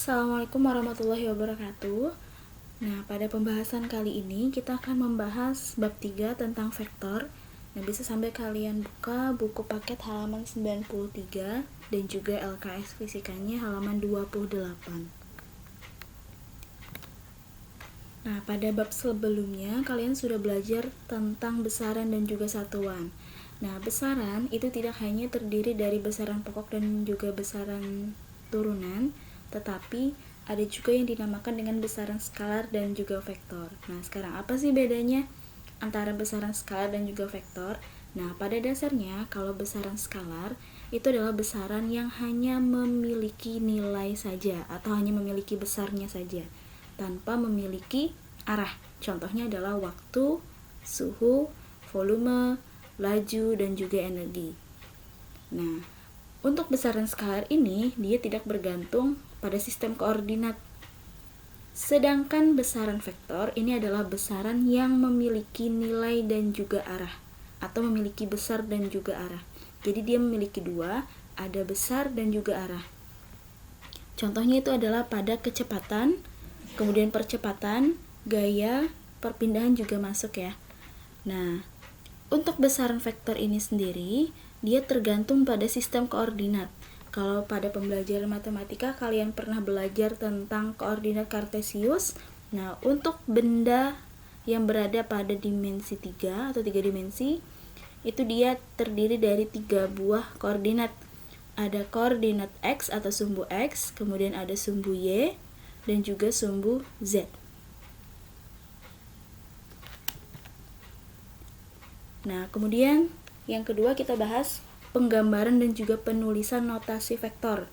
Assalamualaikum warahmatullahi wabarakatuh. Nah, pada pembahasan kali ini kita akan membahas bab 3 tentang vektor. Nah, bisa sampai kalian buka buku paket halaman 93 dan juga LKS fisikanya halaman 28. Nah, pada bab sebelumnya kalian sudah belajar tentang besaran dan juga satuan. Nah, besaran itu tidak hanya terdiri dari besaran pokok dan juga besaran turunan, tetapi ada juga yang dinamakan dengan besaran skalar dan juga vektor. Nah, sekarang apa sih bedanya antara besaran skalar dan juga vektor? Nah, pada dasarnya kalau besaran skalar itu adalah besaran yang hanya memiliki nilai saja atau hanya memiliki besarnya saja tanpa memiliki arah. Contohnya adalah waktu, suhu, volume, laju, dan juga energi. Nah, untuk besaran skalar ini dia tidak bergantung pada sistem koordinat. Sedangkan besaran vektor ini adalah besaran yang memiliki nilai dan juga arah, atau memiliki besar dan juga arah. Jadi dia memiliki dua, ada besar dan juga arah. Contohnya itu adalah pada kecepatan, kemudian percepatan, gaya, perpindahan juga masuk ya. Nah, untuk besaran vektor ini sendiri, dia tergantung pada sistem koordinat. Kalau pada pembelajaran matematika kalian pernah belajar tentang koordinat kartesius. Nah, untuk benda yang berada pada dimensi 3 atau 3 dimensi, itu dia terdiri dari 3 buah koordinat. Ada koordinat X atau sumbu X, kemudian ada sumbu Y, dan juga sumbu Z. Nah, kemudian yang kedua kita bahas penggambaran dan juga penulisan notasi vektor.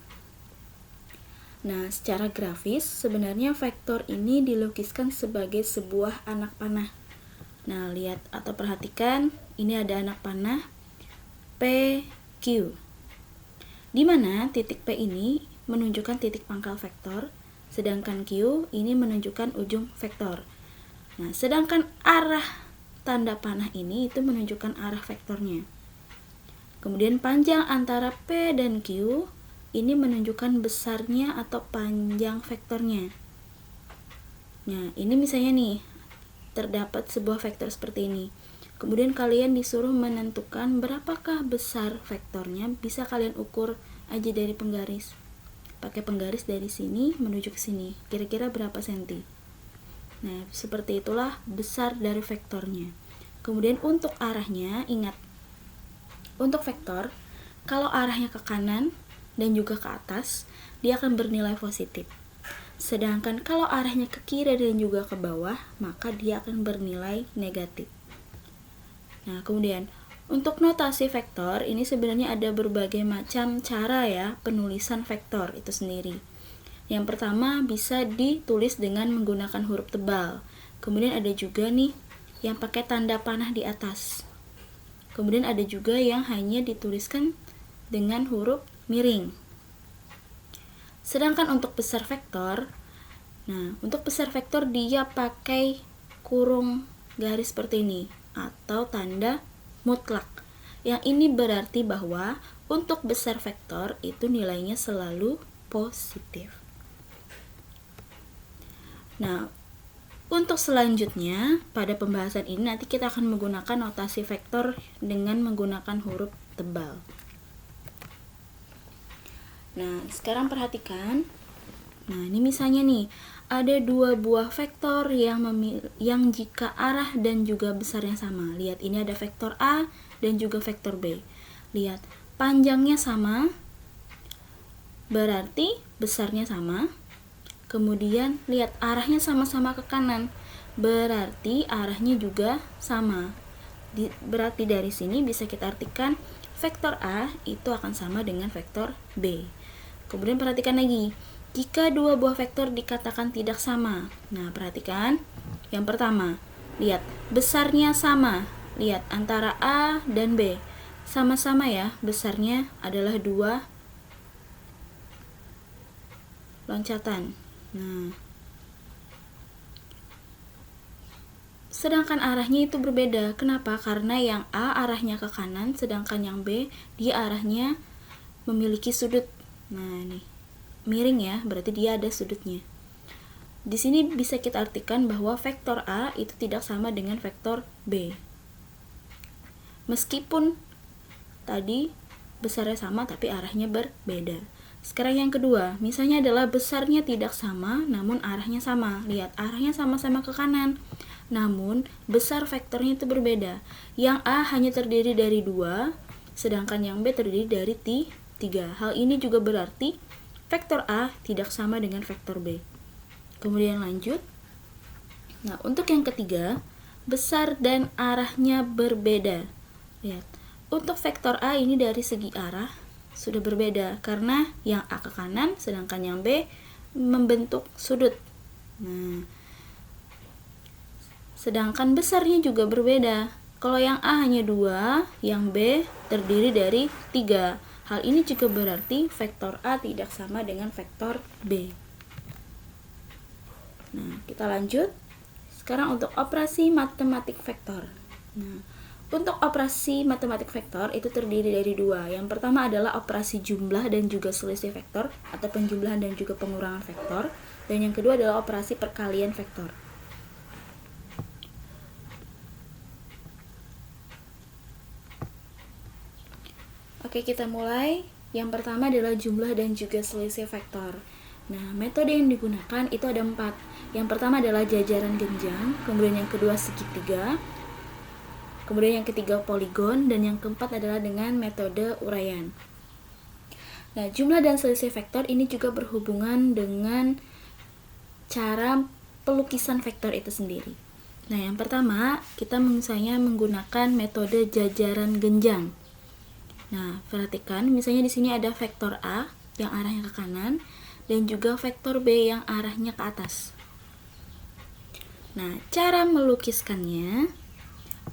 Nah, secara grafis sebenarnya vektor ini dilukiskan sebagai sebuah anak panah. Nah, lihat atau perhatikan, ini ada anak panah P, Q. Di mana titik P ini menunjukkan titik pangkal vektor, sedangkan Q ini menunjukkan ujung vektor. Nah, sedangkan arah tanda panah ini itu menunjukkan arah vektornya. Kemudian panjang antara P dan Q ini menunjukkan besarnya atau panjang vektornya. Nah, ini misalnya nih, terdapat sebuah vektor seperti ini. Kemudian kalian disuruh menentukan berapakah besar vektornya, bisa kalian ukur aja dari penggaris. Pakai penggaris dari sini menuju ke sini, kira-kira berapa senti. Nah, seperti itulah besar dari vektornya. Kemudian untuk arahnya, ingat, untuk vektor, kalau arahnya ke kanan dan juga ke atas, dia akan bernilai positif. Sedangkan kalau arahnya ke kiri dan juga ke bawah, maka dia akan bernilai negatif. Nah, kemudian untuk notasi vektor ini sebenarnya ada berbagai macam cara ya penulisan vektor itu sendiri. Yang pertama bisa ditulis dengan menggunakan huruf tebal. Kemudian ada juga nih yang pakai tanda panah di atas. Kemudian ada juga yang hanya dituliskan dengan huruf miring. Sedangkan untuk besar vektor, nah untuk besar vektor dia pakai kurung garis seperti ini atau tanda mutlak. Yang ini berarti bahwa untuk besar vektor itu nilainya selalu positif. Nah, untuk selanjutnya pada pembahasan ini nanti kita akan menggunakan notasi vektor dengan menggunakan huruf tebal. Nah, sekarang perhatikan. Nah, ini misalnya nih, ada 2 buah vektor yang jika arah dan juga besarnya sama. Lihat, ini ada vektor A dan juga vektor B. Lihat, panjangnya sama, berarti besarnya sama. Kemudian lihat arahnya sama-sama ke kanan, berarti arahnya juga sama. Berarti dari sini bisa kita artikan vektor A itu akan sama dengan vektor B. Kemudian perhatikan lagi, jika 2 buah vektor dikatakan tidak sama. Nah, perhatikan. Yang pertama, lihat besarnya sama. Lihat antara A dan B. Sama-sama ya, besarnya adalah 2 loncatan. Nah, sedangkan arahnya itu berbeda. Kenapa? Karena yang A arahnya ke kanan, sedangkan yang B dia arahnya memiliki sudut. Nah, nih miring ya, berarti dia ada sudutnya. Di sini bisa kita artikan bahwa vektor A itu tidak sama dengan vektor B. Meskipun tadi besarnya sama tapi arahnya berbeda. Sekarang yang kedua, misalnya adalah besarnya tidak sama namun arahnya sama. Lihat, arahnya sama-sama ke kanan, namun besar vektornya itu berbeda. Yang A hanya terdiri dari 2, sedangkan yang B terdiri dari 3. Hal ini juga berarti vektor A tidak sama dengan vektor B. Kemudian lanjut. Nah, untuk yang ketiga, besar dan arahnya berbeda. Lihat, untuk vektor A ini dari segi arah sudah berbeda karena yang A ke kanan sedangkan yang B membentuk sudut. Nah, sedangkan besarnya juga berbeda. Kalau yang A hanya 2, yang B terdiri dari 3. Hal ini juga berarti vektor A tidak sama dengan vektor B. Nah, kita lanjut. Sekarang untuk operasi matematik vektor. Nah, untuk operasi matematik vektor itu terdiri dari 2. Yang pertama adalah operasi jumlah dan juga selisih vektor atau penjumlahan dan juga pengurangan vektor. Dan yang kedua adalah operasi perkalian vektor. Oke, kita mulai. Yang pertama adalah jumlah dan juga selisih vektor. Nah, metode yang digunakan itu ada 4. Yang pertama adalah jajaran genjang, kemudian yang kedua segitiga, kemudian yang ketiga poligon, dan yang keempat adalah dengan metode uraian. Nah, jumlah dan selisih vektor ini juga berhubungan dengan cara pelukisan vektor itu sendiri. Nah, yang pertama kita misalnya menggunakan metode jajaran genjang. Nah, perhatikan misalnya di sini ada vektor A yang arahnya ke kanan dan juga vektor B yang arahnya ke atas. Nah, cara melukiskannya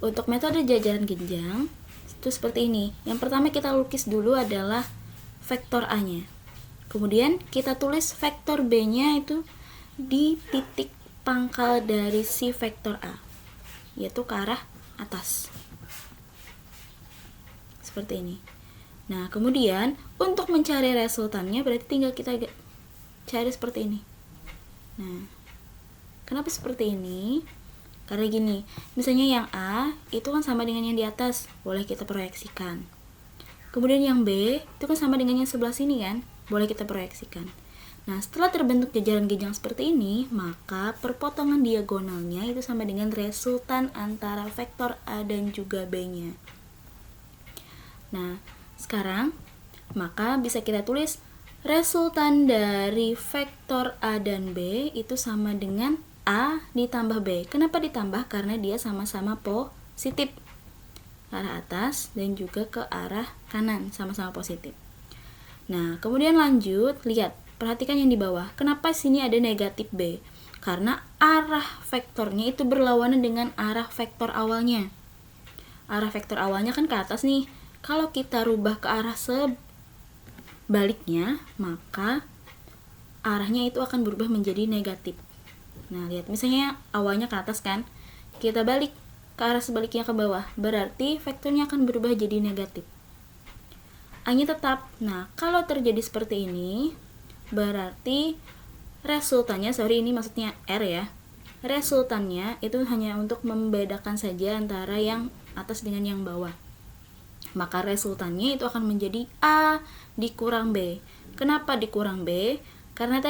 untuk metode jajaran genjang itu seperti ini. Yang pertama kita lukis dulu adalah vektor A-nya. Kemudian kita tulis vektor B-nya itu di titik pangkal dari si vektor A, yaitu ke arah atas. Seperti ini. Nah, kemudian untuk mencari resultannya berarti tinggal kita cari seperti ini. Nah, kenapa seperti ini? Karena gini, misalnya yang A itu kan sama dengan yang di atas, boleh kita proyeksikan. Kemudian yang B itu kan sama dengan yang sebelah sini kan, boleh kita proyeksikan. Nah, setelah terbentuk jajaran genjang seperti ini, maka perpotongan diagonalnya itu sama dengan resultan antara vektor A dan juga B-nya. Nah, sekarang maka bisa kita tulis resultan dari vektor A dan B itu sama dengan A ditambah B. Kenapa ditambah? Karena dia sama-sama positif ke arah atas dan juga ke arah kanan, sama-sama positif. Nah, kemudian lanjut, lihat, perhatikan yang di bawah. Kenapa sini ada negatif B? Karena arah vektornya itu berlawanan dengan arah vektor awalnya. Arah vektor awalnya kan ke atas nih. Kalau kita rubah ke arah sebaliknya, maka arahnya itu akan berubah menjadi negatif. Nah, lihat, misalnya awalnya ke atas kan, kita balik ke arah sebaliknya ke bawah, berarti vektornya akan berubah jadi negatif. A-nya tetap. Nah, kalau terjadi seperti ini, berarti resultannya, ini maksudnya R ya, resultannya itu hanya untuk membedakan saja antara yang atas dengan yang bawah. Maka resultannya itu akan menjadi A dikurang B. Kenapa dikurang B? Karena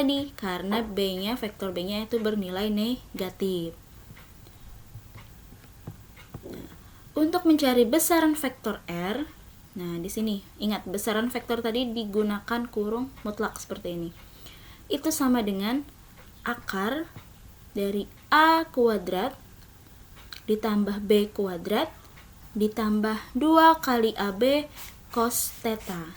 B-nya, vektor B-nya itu bernilai negatif. Nah, untuk mencari besaran vektor R, nah di sini ingat besaran vektor tadi digunakan kurung mutlak seperti ini. Itu sama dengan akar dari A kuadrat ditambah B kuadrat ditambah 2 kali AB cos theta.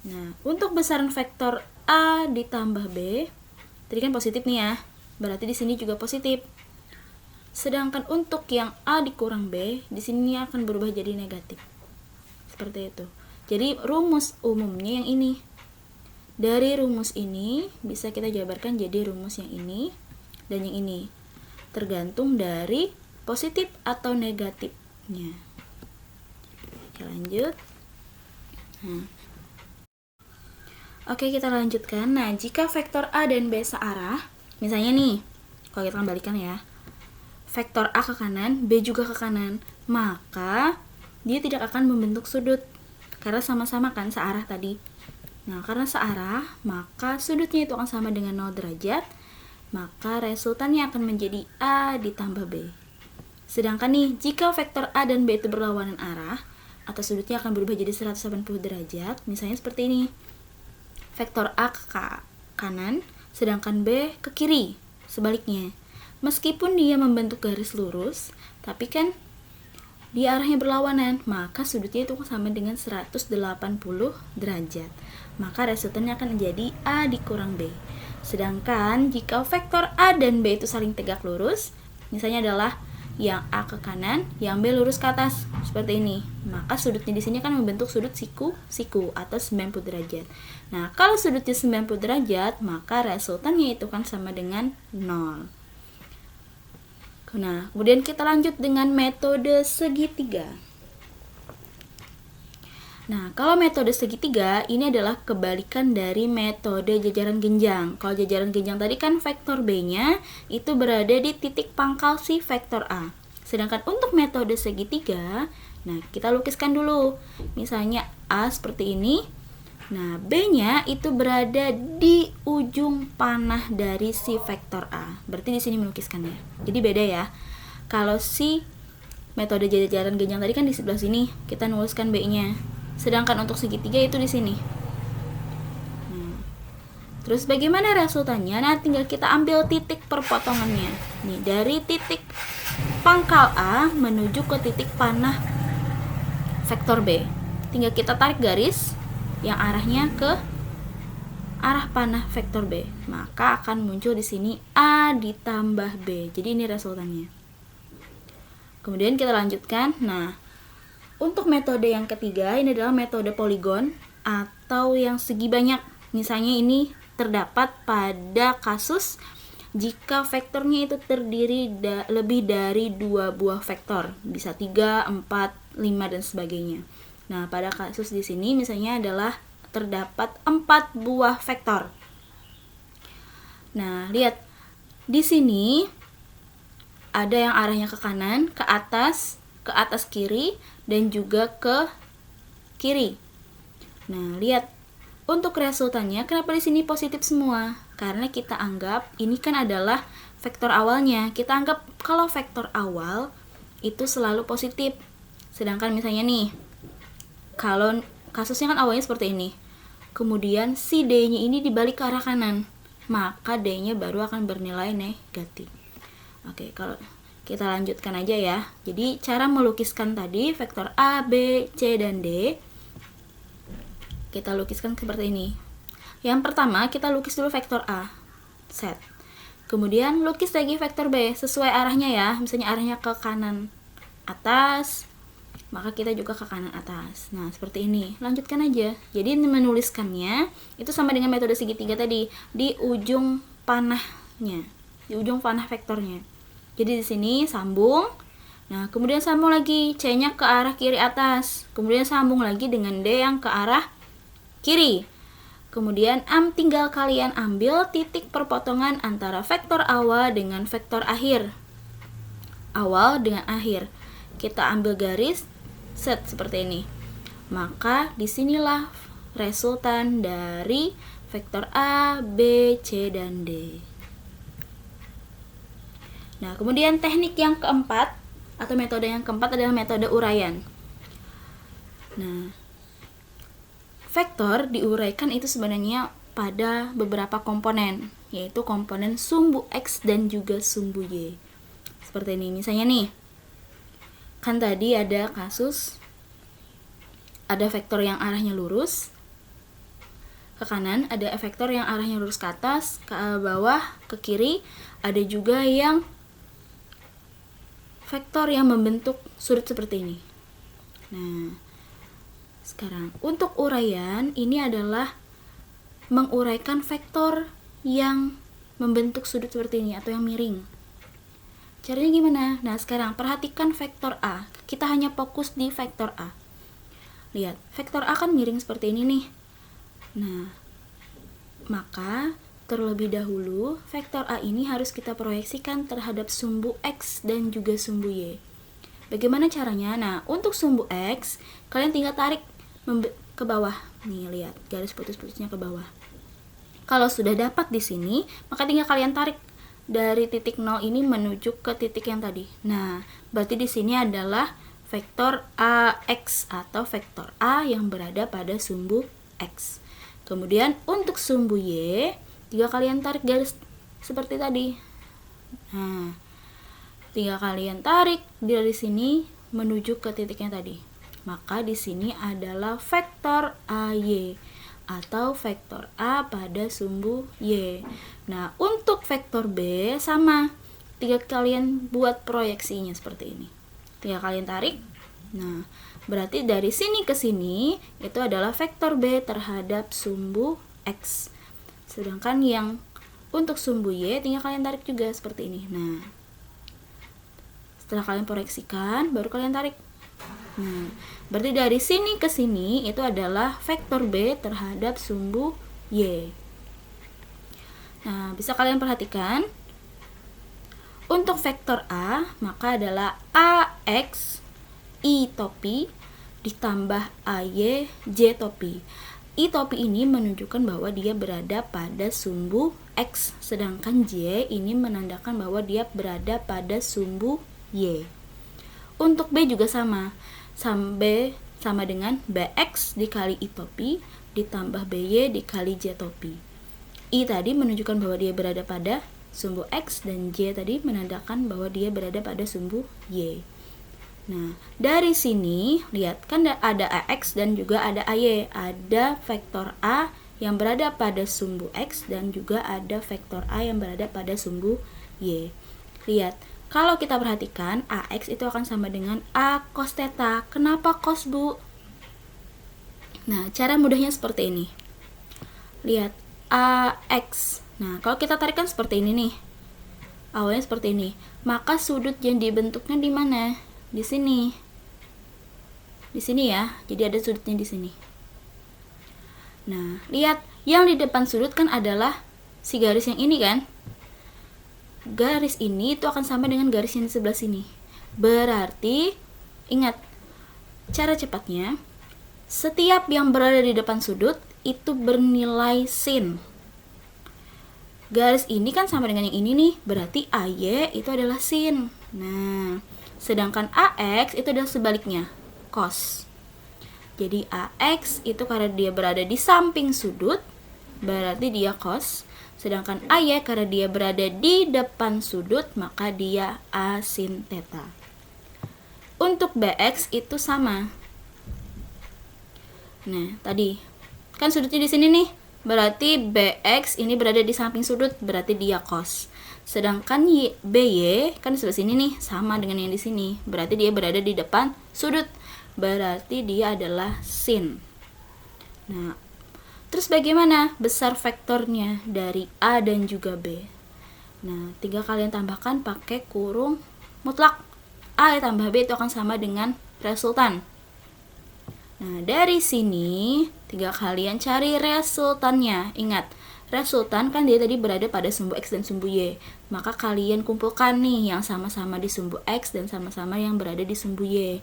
Nah, untuk besaran vektor A ditambah B, tadi kan positif nih ya, berarti di sini juga positif. Sedangkan untuk yang A dikurang B, di sini akan berubah jadi negatif. Seperti itu. Jadi rumus umumnya yang ini. Dari rumus ini bisa kita jabarkan jadi rumus yang ini dan yang ini. Tergantung dari positif atau negatifnya. Oke, lanjut. Nah, Oke, kita lanjutkan. Nah, jika vektor A dan B searah, misalnya nih, kalau kita kembalikan ya, vektor A ke kanan, B juga ke kanan, maka dia tidak akan membentuk sudut karena sama-sama kan searah tadi. Nah, karena searah, maka sudutnya itu akan sama dengan 0 derajat, maka resultannya akan menjadi A ditambah B. Sedangkan nih, jika vektor A dan B itu berlawanan arah, atau sudutnya akan berubah jadi 180 derajat, misalnya seperti ini. Vektor A ke kanan, sedangkan B ke kiri, sebaliknya. Meskipun dia membentuk garis lurus, tapi kan dia arahnya berlawanan, maka sudutnya itu sama dengan 180 derajat. Maka resultannya akan menjadi A dikurang B. Sedangkan jika vektor A dan B itu saling tegak lurus, misalnya adalah yang A ke kanan, yang B lurus ke atas, seperti ini. Maka sudutnya di sini kan membentuk sudut siku atau 90 derajat. Nah, kalau sudutnya 90 derajat, maka resultannya itu kan sama dengan 0. Nah, kemudian kita lanjut dengan metode segitiga. Nah, kalau metode segitiga ini adalah kebalikan dari metode jajaran genjang. Kalau jajaran genjang tadi kan vektor B-nya itu berada di titik pangkal si vektor A. Sedangkan untuk metode segitiga, nah kita lukiskan dulu. Misalnya A seperti ini. Nah, B-nya itu berada di ujung panah dari si vektor A. Berarti di sini melukiskannya. Jadi beda ya. Kalau si metode jajaran genjang tadi kan di sebelah sini, kita nuliskan B-nya. Sedangkan untuk segitiga itu di sini. Terus bagaimana resultannya? Nah, tinggal kita ambil titik perpotongannya. Nih, dari titik pangkal A menuju ke titik panah vektor B. Tinggal kita tarik garis yang arahnya ke arah panah vektor B. Maka akan muncul di sini A ditambah B. Jadi ini resultannya. Kemudian kita lanjutkan. Nah, untuk metode yang ketiga, ini adalah metode poligon atau yang segi banyak. Misalnya ini terdapat pada kasus jika vektornya itu terdiri lebih dari 2 buah vektor. Bisa 3, 4, 5, dan sebagainya. Nah, pada kasus di sini misalnya adalah terdapat 4 buah vektor. Nah, lihat. Di sini ada yang arahnya ke kanan, ke atas kiri, dan juga ke kiri. Nah, lihat untuk resultannya kenapa di sini positif semua? Karena kita anggap ini kan adalah vektor awalnya. Kita anggap kalau vektor awal itu selalu positif. Sedangkan misalnya nih, kalau kasusnya kan awalnya seperti ini. Kemudian si D-nya ini dibalik ke arah kanan, maka D-nya baru akan bernilai negatif. Oke, kalau kita lanjutkan aja ya. Jadi cara melukiskan tadi vektor A, B, C, dan D kita lukiskan seperti ini. Yang pertama kita lukis dulu vektor A, set. Kemudian lukis lagi vektor B sesuai arahnya ya. Misalnya arahnya ke kanan atas, maka kita juga ke kanan atas. Nah, seperti ini. Lanjutkan aja. Jadi menuliskannya itu sama dengan metode segitiga tadi, di ujung panahnya, di ujung panah vektornya. Jadi di sini sambung. Nah, kemudian sambung lagi C-nya ke arah kiri atas. Kemudian sambung lagi dengan D yang ke arah kiri. Kemudian tinggal kalian ambil titik perpotongan antara vektor awal dengan vektor akhir. Awal dengan akhir. Kita ambil garis set seperti ini. Maka disinilah resultan dari vektor A, B, C, dan D. Nah, kemudian teknik yang keempat atau metode yang keempat adalah metode uraian. Nah, vektor diuraikan itu sebenarnya pada beberapa komponen, yaitu komponen sumbu X dan juga sumbu Y. Seperti ini, misalnya nih, kan tadi ada kasus ada vektor yang arahnya lurus ke kanan, ada vektor yang arahnya lurus ke atas, ke bawah, ke kiri, ada juga yang vektor yang membentuk sudut seperti ini. Nah, sekarang untuk uraian ini adalah menguraikan vektor yang membentuk sudut seperti ini atau yang miring. Caranya gimana? Nah, sekarang perhatikan vektor A. Kita hanya fokus di vektor A. Lihat, vektor A kan miring seperti ini nih. Nah, Maka terlebih dahulu vektor A ini harus kita proyeksikan terhadap sumbu X dan juga sumbu Y. Bagaimana caranya? Nah, untuk sumbu X, kalian tinggal tarik ke bawah. Nih, lihat, garis putus-putusnya ke bawah. Kalau sudah dapat di sini, maka tinggal kalian tarik dari titik 0 ini menuju ke titik yang tadi. Nah, berarti di sini adalah vektor AX atau vektor A yang berada pada sumbu X. Kemudian untuk sumbu Y, tinggal kalian tarik garis seperti tadi. Nah, tinggal kalian tarik dari sini menuju ke titiknya tadi. Maka di sini adalah vektor AY atau vektor A pada sumbu Y. Nah, untuk vektor B sama. Tinggal kalian buat proyeksinya seperti ini. Tinggal kalian tarik. Nah, berarti dari sini ke sini itu adalah vektor B terhadap sumbu X. Sedangkan yang untuk sumbu Y tinggal kalian tarik juga seperti ini. Nah, setelah kalian proyeksikan, baru kalian tarik. Nah, berarti dari sini ke sini itu adalah vektor B terhadap sumbu Y. Nah, bisa kalian perhatikan. Untuk vektor A, maka adalah AX I topi ditambah AY J topi. I topi ini menunjukkan bahwa dia berada pada sumbu X, sedangkan J ini menandakan bahwa dia berada pada sumbu Y. Untuk B juga sama. B sama dengan BX dikali I topi ditambah BY dikali J topi. I tadi menunjukkan bahwa dia berada pada sumbu X dan J tadi menandakan bahwa dia berada pada sumbu Y. Nah, dari sini lihat kan ada AX dan juga ada AY. Ada vektor A yang berada pada sumbu X dan juga ada vektor A yang berada pada sumbu Y. Lihat, kalau kita perhatikan AX itu akan sama dengan A cos theta. Kenapa cos, Bu? Nah, cara mudahnya seperti ini. Lihat, AX. Nah, kalau kita tarikan seperti ini nih. Awalnya seperti ini. Maka sudut yang dibentuknya di mana? Di sini. Di sini ya. Jadi ada sudutnya di sini. Nah, lihat, yang di depan sudut kan adalah si garis yang ini kan? Garis ini itu akan sama dengan garis yang di sebelah sini. Berarti, ingat, cara cepatnya, setiap yang berada di depan sudut itu bernilai sin. Garis ini kan sama dengan yang ini nih, berarti AY itu adalah sin. Nah, sedangkan AX itu adalah sebaliknya, cos. Jadi AX itu karena dia berada di samping sudut, berarti dia cos. Sedangkan AY karena dia berada di depan sudut, maka dia A sin theta. Untuk BX itu sama. Nah, tadi kan sudutnya di sini nih. Berarti BX ini berada di samping sudut, berarti dia cos. Sedangkan BY kan di sebelah sini nih, sama dengan yang di sini. Berarti dia berada di depan sudut. Berarti dia adalah sin. Nah, terus bagaimana besar vektornya dari A dan juga B? Nah, tinggal kalian tambahkan pakai kurung mutlak. A tambah B itu akan sama dengan resultan. Nah, dari sini tinggal kalian cari resultannya. Ingat, resultan kan dia tadi berada pada sumbu X dan sumbu Y. Maka kalian kumpulkan nih yang sama-sama di sumbu X dan sama-sama yang berada di sumbu Y.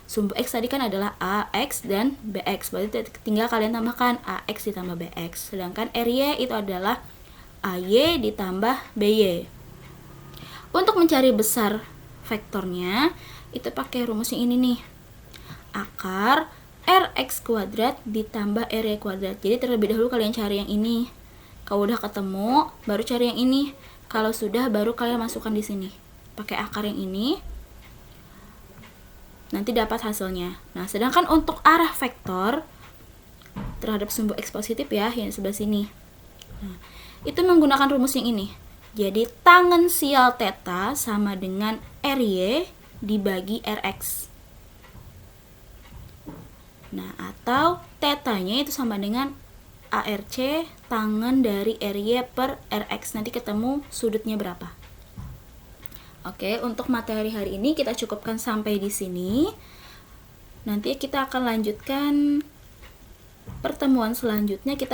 Sumbu X tadi kan adalah AX dan BX. Berarti tinggal kalian tambahkan AX ditambah BX. Sedangkan RY itu adalah AY ditambah BY. Untuk mencari besar vektornya, itu pakai rumus yang ini nih. Akar RX kuadrat ditambah RY kuadrat. Jadi terlebih dahulu kalian cari yang ini. Kalau udah ketemu, baru cari yang ini. Kalau sudah, baru kalian masukkan di sini. Pakai akar yang ini. Nanti dapat hasilnya. Nah, sedangkan untuk arah vektor terhadap sumbu X positif ya, yang sebelah sini. Nah, itu menggunakan rumus yang ini. Jadi, tangensial theta sama dengan RY dibagi RX. Nah, atau tetanya itu sama dengan ARC tangen dari RY per RX. Nanti ketemu sudutnya berapa. Oke, untuk materi hari ini kita cukupkan sampai di sini. Nanti kita akan lanjutkan pertemuan selanjutnya. Kita